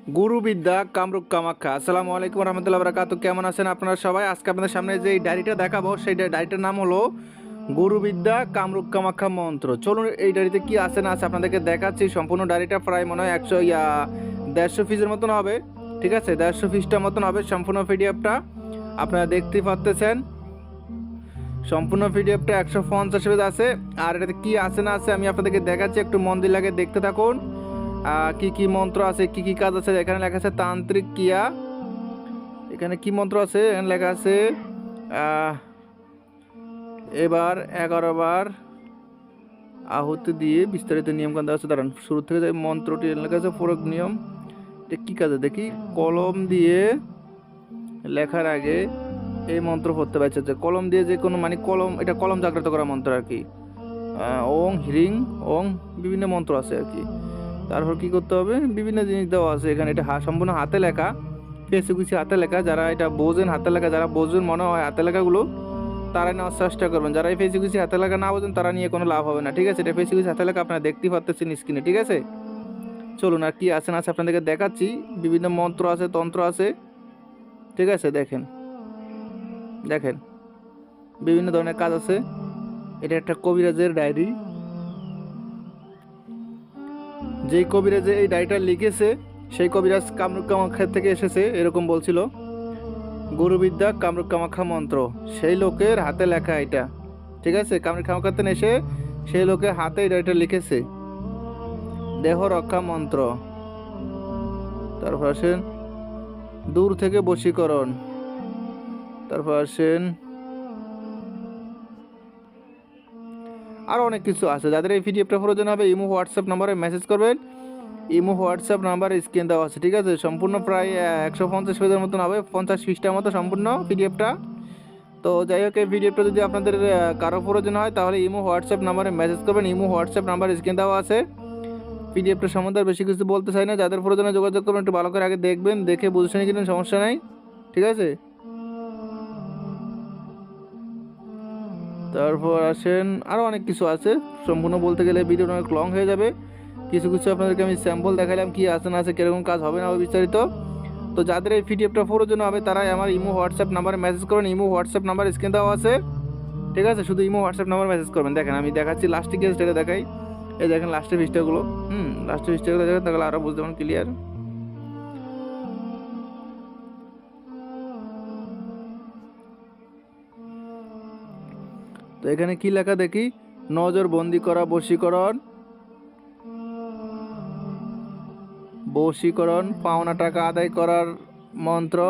গুরুবিদ্যা কামরূপ কামাখ্যা। আসসালামু আলাইকুম রহমতুল্লাহ বারাকাতু। কেমন আছেন আপনারা সবাই? আজকে আপনাদের সামনে যে ডায়েরিটা দেখাবো সেই ডায়েরিটার নাম হলো গুরুবিদ্যা কামরূপ কামাখ্যা মন্ত্র। চলুন এই ডায়েরিতে কি আছে না আছে আপনাদেরকে দেখাচ্ছি। সম্পূর্ণ ডায়েরিটা প্রায় মনে হয় 150 পিসের মতন হবে। ঠিক আছে, 150 পিসটার মতন হবে সম্পূর্ণ পিডিএফটা। আপনারা দেখতেই পাচ্ছেন সম্পূর্ণ পিডিএফটা 150 পেজ আছে। আর এটাতে কি আছে না আছে আমি আপনাদেরকে দেখাচ্ছি, একটু মন দিয়ে লাগে দেখতে থাকুন। কি কি মন্ত্র আছে, কি কি কাজ আছে। এখানে লেখা আছে তান্ত্রিক ক্রিয়া। এখানে কি মন্ত্র আছে, এখানে লেখা আছে এবার 11 বার আহুতি দিয়ে বিস্তারিত নিয়মকানুন দেওয়া আছে। দাঁড়ান শুরু থেকে যাই। মন্ত্রটি লেখা আছে প্রয়োগ নিয়ম। এটা কী কাজে দেখি। কলম দিয়ে লেখার আগে এই মন্ত্র পড়তে পারছে, যে কলম দিয়ে যে কোনো মানে কলম, এটা কলম জাগ্রত করা মন্ত্র আর কি। ওং হ্রিং ওং বিভিন্ন মন্ত্র আছে আর কি। তারপর কি করতে হবে, বিভিন্ন জিনিস দেওয়া আছে এখানে। এটা সম্পূর্ণ হাতে লেখা, কিছু কিছু হাতে লেখা। যারা এটা বোঝেন হাতে লেখা, যারা বোঝেন মনে হয় হাতে লেখাগুলো, তারাই নেওয়ার চেষ্টা করবেন। যারা এই ফেসিকুচি হাতে লেখা না বোঝেন তারা নিয়ে কোনো লাভ হবে না। ঠিক আছে, এটা ফেসিকুচি হাতে লেখা আপনারা দেখতেই পাচ্ছেন স্ক্রিনে। ঠিক আছে, চলুন আর কি আছে না আছে আপনাদেরকে দেখাচ্ছি। বিভিন্ন মন্ত্র আছে, তন্ত্র আছে। ঠিক আছে, দেখেন দেখেন বিভিন্ন ধরনের কাজ আছে। এটা একটা কবিরাজের ডায়েরি। যেই কবিরাজে এই ডায়েরিটা লিখেছে সেই কবিরাজ কামরূপ কামাখ্যা থেকে এসেছে, এরকম বলছিল। গুরুবিদ্যা কামরূপ কামাখ্যা মন্ত্র সেই লোকের হাতে লেখা এটা। ঠিক আছে, কামরূপ কামাখ্যা থেকে এসে সেই লোকের হাতে এই ডায়েরিটা লিখেছে। দেহ রক্ষা মন্ত্র। তারপর আসেন দূর থেকে বশীকরণ। তারপর আসেন আরও অনেক কিছু আছে। যাদের এই পিডিএফটা প্রয়োজন হবে ইমো হোয়াটসঅ্যাপ নাম্বারে মেসেজ করবেন। ইমো হোয়াটসঅ্যাপ নাম্বারে স্ক্রিন দেওয়া আছে। ঠিক আছে, সম্পূর্ণ প্রায় 150 পেজের মতন হবে, 50 পৃষ্ঠার মতো সম্পূর্ণ পিডিএফটা। তো যাই হোক, এই পিডিএফটা যদি আপনাদের কারো প্রয়োজন হয় তাহলে ইমো হোয়াটসঅ্যাপ নাম্বারে মেসেজ করবেন। ইমো হোয়াটসঅ্যাপ নাম্বার স্ক্রিন দেওয়া আছে। পিডিএফটা সম্বন্ধে আর বেশি কিছু বলতে চাই না। যাদের প্রয়োজনে যোগাযোগ করবেন, একটু ভালো করে আগে দেখবেন, দেখে বুঝে শুনে কিনেন, সমস্যা নাই। ঠিক আছে, তারপর আসেন আরও অনেক কিছু আছে। সম্পূর্ণ বলতে গেলে ভিডিওটা অনেক লং হয়ে যাবে। কিছু কিছু আপনাদেরকে আমি স্যাম্পল দেখালাম, কি আছে না আছে, কীরকম কাজ হবে না হবে বিস্তারিত। তো যাদের এই পিডিএফটা প্রয়োজন হবে তারাই আমার ইমো হোয়াটসঅ্যাপ নাম্বারে মেসেজ করবেন। ইমো হোয়াটসঅ্যাপ নাম্বার স্ক্রিন দেওয়া আছে। ঠিক আছে, শুধু ইমো হোয়াটসঅ্যাপ নাম্বার মেসেজ করবেন। দেখেন আমি দেখাচ্ছি লাস্টে গিয়ে যেটা দেখাই। এই দেখেন লাস্টের পৃষ্ঠাগুলো, লাস্টের পৃষ্ঠাগুলো দেখেন, তাহলে আরও বুঝতে পারেন ক্লিয়ার। তো এখানে কি লেখা দেখি। নজর বন্দি করা, বশীকরণ, বশীকরণ, পাওনা টাকা আদায় করার মন্ত্র,